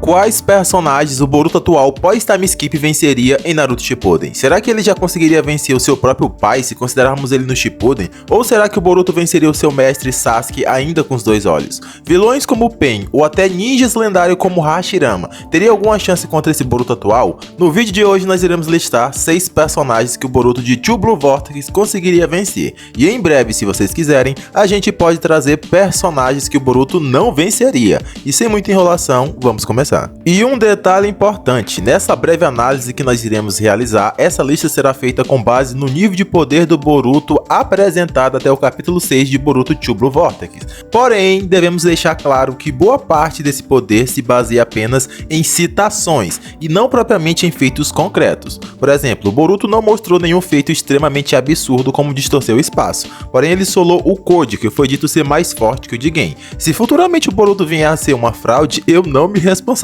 Quais personagens o Boruto atual pós-time skip venceria em Naruto Shippuden? Será que ele já conseguiria vencer o seu próprio pai se considerarmos ele no Shippuden? Ou será que o Boruto venceria o seu mestre Sasuke ainda com os dois olhos? Vilões como Pain ou até ninjas lendários como Hashirama teria alguma chance contra esse Boruto atual? No vídeo de hoje nós iremos listar 6 personagens que o Boruto de Two Blue Vortex conseguiria vencer. E em breve, se vocês quiserem, a gente pode trazer personagens que o Boruto não venceria. E sem muita enrolação, vamos começar. E um detalhe importante, nessa breve análise que nós iremos realizar, essa lista será feita com base no nível de poder do Boruto apresentado até o capítulo 6 de Boruto Two Blue Vortex. Porém, devemos deixar claro que boa parte desse poder se baseia apenas em citações e não propriamente em feitos concretos. Por exemplo, o Boruto não mostrou nenhum feito extremamente absurdo como distorcer o espaço, porém ele solou o Code, que foi dito ser mais forte que o de Gen. Se futuramente o Boruto vier a ser uma fraude, eu não me responsabilizo.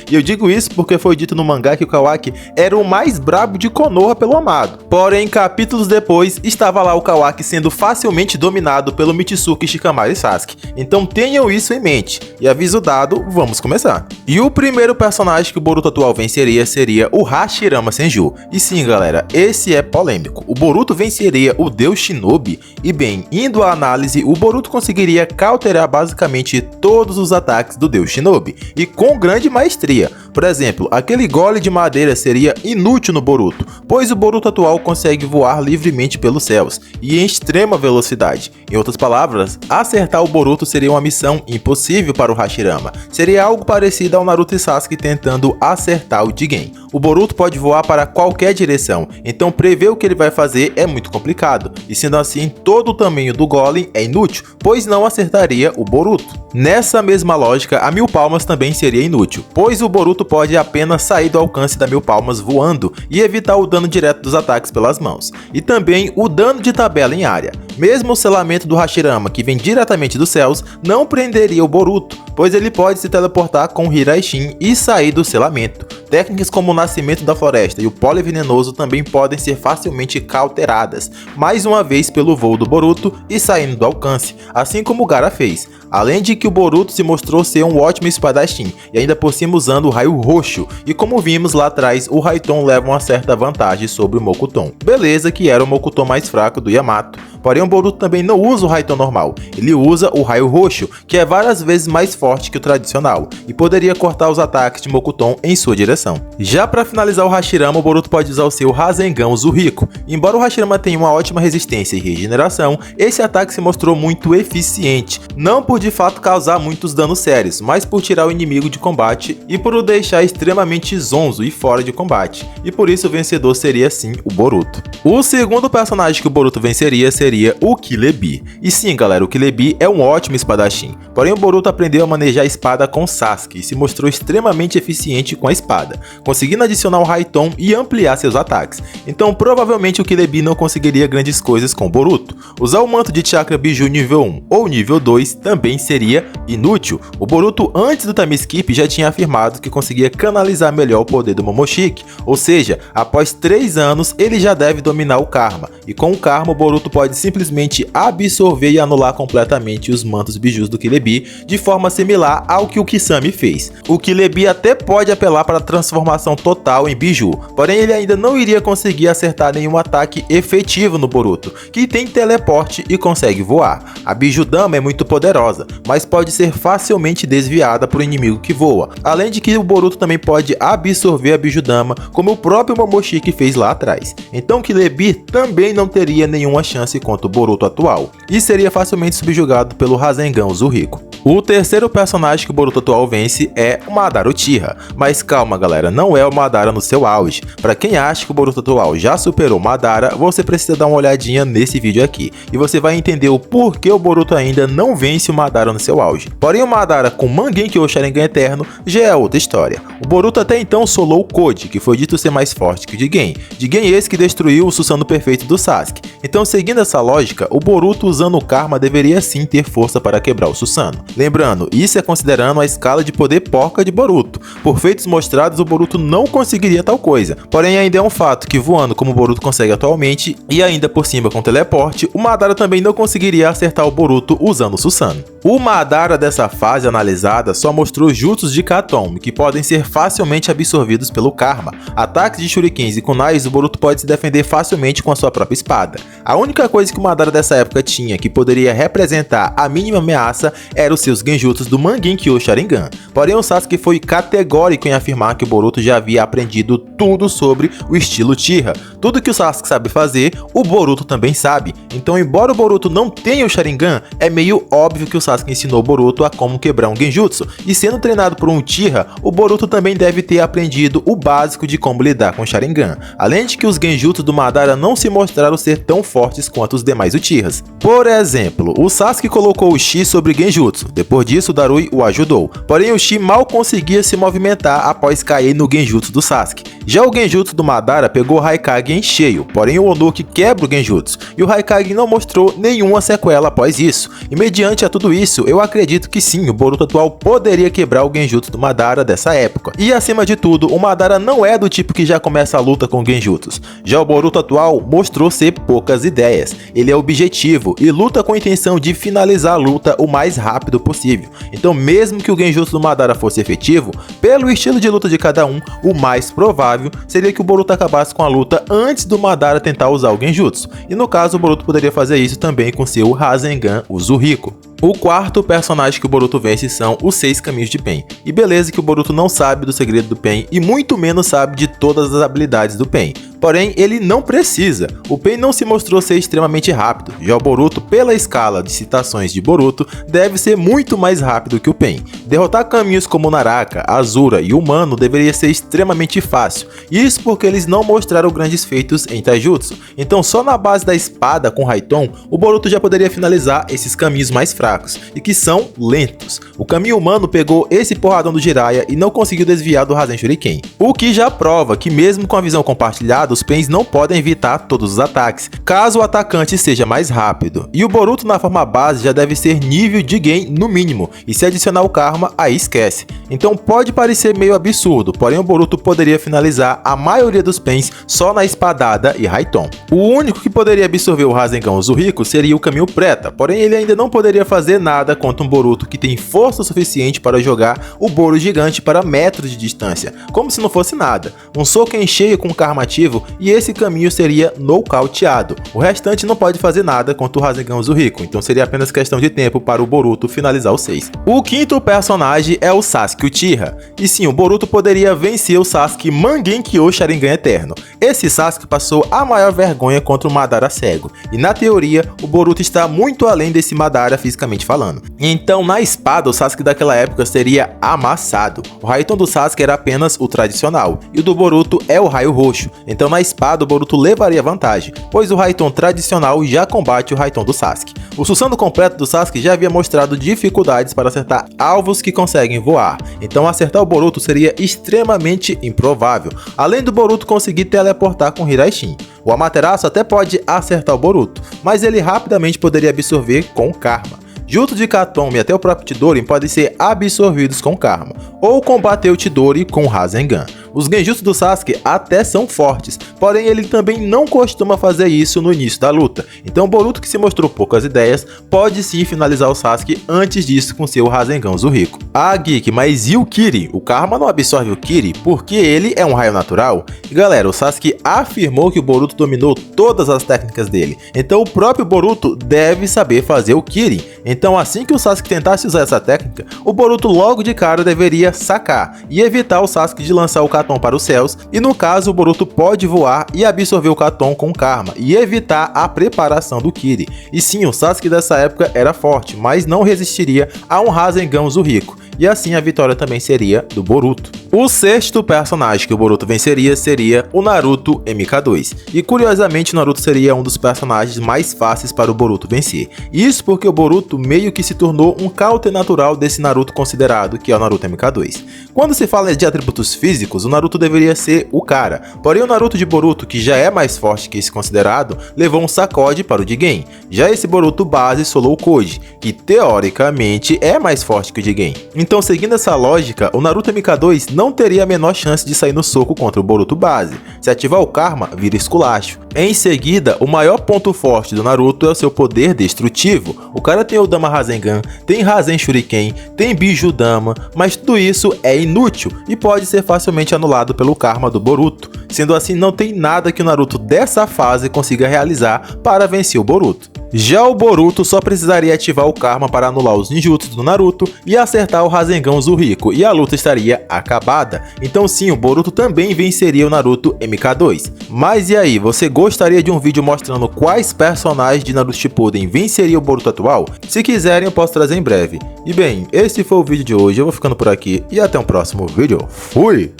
E eu digo isso porque foi dito no mangá que o Kawaki era o mais brabo de Konoha pelo amado. Porém, capítulos depois, estava lá o Kawaki sendo facilmente dominado pelo Mitsuki, Shikamaru e Sasuke. Então tenham isso em mente. E aviso dado, vamos começar. E o primeiro personagem que o Boruto atual venceria seria o Hashirama Senju. E sim, galera, esse é polêmico. O Boruto venceria o Deus Shinobi? E bem, indo à análise, o Boruto conseguiria cauterar basicamente todos os ataques do Deus Shinobi. E com grande maestria. Por exemplo, aquele gole de madeira seria inútil no Boruto, pois o Boruto atual consegue voar livremente pelos céus e em extrema velocidade. Em outras palavras, acertar o Boruto seria uma missão impossível para o Hashirama. Seria algo parecido ao Naruto e Sasuke tentando acertar o Jigen. O Boruto pode voar para qualquer direção, então prever o que ele vai fazer é muito complicado, e sendo assim, todo o tamanho do Golem é inútil, pois não acertaria o Boruto. Nessa mesma lógica, a Mil Palmas também seria inútil, pois o Boruto pode apenas sair do alcance da Mil Palmas voando e evitar o dano direto dos ataques pelas mãos, e também o dano de tabela em área. Mesmo o selamento do Hashirama, que vem diretamente dos céus, não prenderia o Boruto, pois ele pode se teleportar com o Hiraishin e sair do selamento. Técnicas como o Nascimento da Floresta e o Pole Venenoso também podem ser facilmente cauteradas, mais uma vez pelo voo do Boruto e saindo do alcance, assim como o Gaara fez. Além de que o Boruto se mostrou ser um ótimo espadachim, e ainda por cima usando o raio roxo, e como vimos lá atrás, o Raiton leva uma certa vantagem sobre o Mokuton. Beleza que era o Mokuton mais fraco do Yamato, porém o Boruto também não usa o Raiton normal, ele usa o raio roxo, que é várias vezes mais forte que o tradicional, e poderia cortar os ataques de Mokuton em sua direção. Já para finalizar o Hashirama, o Boruto pode usar o seu Rasengan Uzuriko. Embora o Hashirama tenha uma ótima resistência e regeneração, esse ataque se mostrou muito eficiente, não por de fato causar muitos danos sérios, mas por tirar o inimigo de combate e por o deixar extremamente zonzo e fora de combate, e por isso o vencedor seria sim o Boruto. O segundo personagem que o Boruto venceria seria o Killer Bee. E sim, galera, o Killer Bee é um ótimo espadachim, porém o Boruto aprendeu a manejar a espada com Sasuke e se mostrou extremamente eficiente com a espada, conseguindo adicionar o Raiton e ampliar seus ataques. Então provavelmente o Killer Bee não conseguiria grandes coisas com o Boruto. Usar o manto de Chakra Biju nível 1 ou nível 2 também seria inútil. O Boruto antes do time skip já tinha afirmado que conseguia canalizar melhor o poder do Momoshiki, ou seja, após 3 anos ele já deve dominar o Karma, e com o Karma o Boruto pode simplesmente absorver e anular completamente os mantos bijus do Killer Bee, de forma similar ao que o Kisame fez. O Killer Bee até pode apelar para a transformação total em biju, porém ele ainda não iria conseguir acertar nenhum ataque efetivo no Boruto, que tem teleporte e consegue voar. A Biju Dama é muito poderosa, mas pode ser facilmente desviada por um inimigo que voa, além de que o Boruto também pode absorver a Biju Dama, como o próprio Momoshiki fez lá atrás. Então Killer Bee também não teria nenhuma chance contra o Boruto atual, e seria facilmente subjugado pelo Rasengan Uzuriko. O terceiro personagem que o Boruto atual vence é o Madara Uchiha, mas calma galera, não é o Madara no seu auge. Para quem acha que o Boruto atual já superou o Madara, você precisa dar uma olhadinha nesse vídeo aqui, e você vai entender o porquê o Boruto ainda não vence o Madara no seu auge. Porém o Madara com Mangekyou Sharingan Eterno já é outra história. O Boruto até então solou o Code, que foi dito ser mais forte que o Jigen esse que destruiu o Susanoo perfeito do Sasuke. Então seguindo essa lógica, o Boruto usando o Karma deveria sim ter força para quebrar o Susanoo. Lembrando, isso é considerando a escala de poder porca de Boruto. Por feitos mostrados, o Boruto não conseguiria tal coisa. Porém, ainda é um fato que voando como o Boruto consegue atualmente, e ainda por cima com teleporte, o Madara também não conseguiria acertar o Boruto usando o Susanoo. O Madara dessa fase analisada só mostrou jutsus de Katon, que podem ser facilmente absorvidos pelo Karma. Ataques de shurikens e kunais, o Boruto pode se defender facilmente com a sua própria espada. A única coisa que o Madara dessa época tinha que poderia representar a mínima ameaça eram os seus genjutsus do Mangekyou Sharingan. Porém, o Sasuke foi categórico em afirmar que o Boruto já havia aprendido tudo sobre o estilo Uchiha. Tudo que o Sasuke sabe fazer, o Boruto também sabe. Então, embora o Boruto não tenha o Sharingan, é meio óbvio que o Sasuke ensinou o Boruto a como quebrar um genjutsu. E sendo treinado por um Uchiha, o Boruto também deve ter aprendido o básico de como lidar com o Sharingan. Além de que os genjutsu do Madara não se mostraram ser tão fortes quanto os demais Uchihas. Por exemplo, o Sasuke colocou o Shi sobre genjutsu. Depois disso, o Darui o ajudou. Porém, o Shi mal conseguia se movimentar após cair no genjutsu do Sasuke. Já o genjutsu do Madara pegou o Raikage em cheio, porém o Onoki quebra o genjutsu, e o Raikage não mostrou nenhuma sequela após isso. E mediante a tudo isso, eu acredito que sim, o Boruto atual poderia quebrar o genjutsu do Madara dessa época. E acima de tudo, o Madara não é do tipo que já começa a luta com genjutsus. Já o Boruto atual mostrou ser poucas ideias. Ele é objetivo e luta com a intenção de finalizar a luta o mais rápido possível. Então, mesmo que o genjutsu do Madara fosse efetivo, pelo estilo de luta de cada um, o mais provável seria que o Boruto acabasse com a luta antes do Madara tentar usar o genjutsu. E no caso, o Boruto poderia fazer isso também com seu Rasengan Uzumaki. O quarto personagem que o Boruto vence são os 6 caminhos de Pain. E beleza que o Boruto não sabe do segredo do Pain e muito menos sabe de todas as habilidades do Pain. Porém, ele não precisa. O Pain não se mostrou ser extremamente rápido. Já o Boruto, pela escala de citações de Boruto, deve ser muito mais rápido que o Pain. Derrotar caminhos como Naraka, Azura e Humano deveria ser extremamente fácil. Isso porque eles não mostraram grandes feitos em Taijutsu. Então, só na base da espada com Raiton, o Boruto já poderia finalizar esses caminhos mais fracos e que são lentos. O caminho humano pegou esse porradão do Jiraiya e não conseguiu desviar do Rasen Shuriken. O que já prova que mesmo com a visão compartilhada, os Pains não podem evitar todos os ataques, caso o atacante seja mais rápido. E o Boruto na forma base já deve ser nível de Gen no mínimo, e se adicionar o Karma, aí esquece. Então pode parecer meio absurdo, porém o Boruto poderia finalizar a maioria dos Pains só na espadada e Raiton. O único que poderia absorver o Rasengan Uzumaki seria o Caminho Preta, porém ele ainda não poderia fazer nada contra um Boruto que tem força suficiente para jogar o Boro Gigante para metros de distância, como se não fosse nada. Um soco em cheio com Karma ativo e esse caminho seria nocauteado. O restante não pode fazer nada contra o Rasengan Uzumaki, então seria apenas questão de tempo para o Boruto finalizar os 6. O quinto personagem é o Sasuke Uchiha. E sim, o Boruto poderia vencer o Sasuke Mangekyou Sharingan Eterno. Esse Sasuke passou a maior vergonha contra o Madara cego, e na teoria, o Boruto está muito além desse Madara fisicamente falando. Então, na espada, o Sasuke daquela época seria amassado. O Raiton do Sasuke era apenas o tradicional, e o do Boruto é o raio roxo. Então, na espada, o Boruto levaria vantagem, pois o Raiton tradicional já combate o Raiton do Sasuke. O Susanoo completo do Sasuke já havia mostrado dificuldades para acertar alvos que conseguem voar, então acertar o Boruto seria extremamente improvável, além do Boruto conseguir teleportar com Hiraishin. O Amaterasu até pode acertar o Boruto, mas ele rapidamente poderia absorver com Karma. Jutsu de Katon e até o próprio Chidori podem ser absorvidos com Karma, ou combater o Chidori com Rasengan. Os genjutsu do Sasuke até são fortes, porém ele também não costuma fazer isso no início da luta. Então o Boruto, que se mostrou poucas ideias, pode sim finalizar o Sasuke antes disso com seu Rasengan Uzumaki. Ah, Geek, mas e o Kiri? O Karma não absorve o Kiri porque ele é um raio natural? E galera, o Sasuke afirmou que o Boruto dominou todas as técnicas dele, então o próprio Boruto deve saber fazer o Kiri. Então assim que o Sasuke tentasse usar essa técnica, o Boruto logo de cara deveria sacar e evitar o Sasuke de lançar o Katon para os céus, e no caso o Boruto pode voar e absorver o Katon com Karma e evitar a preparação do Kiri. E sim, o Sasuke dessa época era forte, mas não resistiria a um Rasengan Uzumaki. e assim a vitória também seria do Boruto. O sexto personagem que o Boruto venceria seria o Naruto MK2, e curiosamente o Naruto seria um dos personagens mais fáceis para o Boruto vencer. Isso porque o Boruto meio que se tornou um counter natural desse Naruto considerado, que é o Naruto MK2. Quando se fala de atributos físicos, o Naruto deveria ser o cara, porém o Naruto de Boruto, que já é mais forte que esse considerado, levou um sacode para o Jigen. Já esse Boruto base solou o Koji, que teoricamente é mais forte que o Jigen. Então, seguindo essa lógica, o Naruto MK2 não teria a menor chance de sair no soco contra o Boruto base. Se ativar o Karma, vira esculacho. Em seguida, o maior ponto forte do Naruto é o seu poder destrutivo. O cara tem o Dama Rasengan, tem Rasen Shuriken, tem Biju Dama, mas tudo isso é inútil e pode ser facilmente anulado pelo Karma do Boruto. Sendo assim, não tem nada que o Naruto dessa fase consiga realizar para vencer o Boruto. Já o Boruto só precisaria ativar o Karma para anular os ninjutsus do Naruto e acertar o Rasengan Uzuriko, e a luta estaria acabada. Então sim, o Boruto também venceria o Naruto MK2. Mas e aí, você gostaria de um vídeo mostrando quais personagens de Naruto Shippuden venceriam o Boruto atual? Se quiserem, eu posso trazer em breve. E bem, esse foi o vídeo de hoje, eu vou ficando por aqui e até um próximo vídeo. Fui!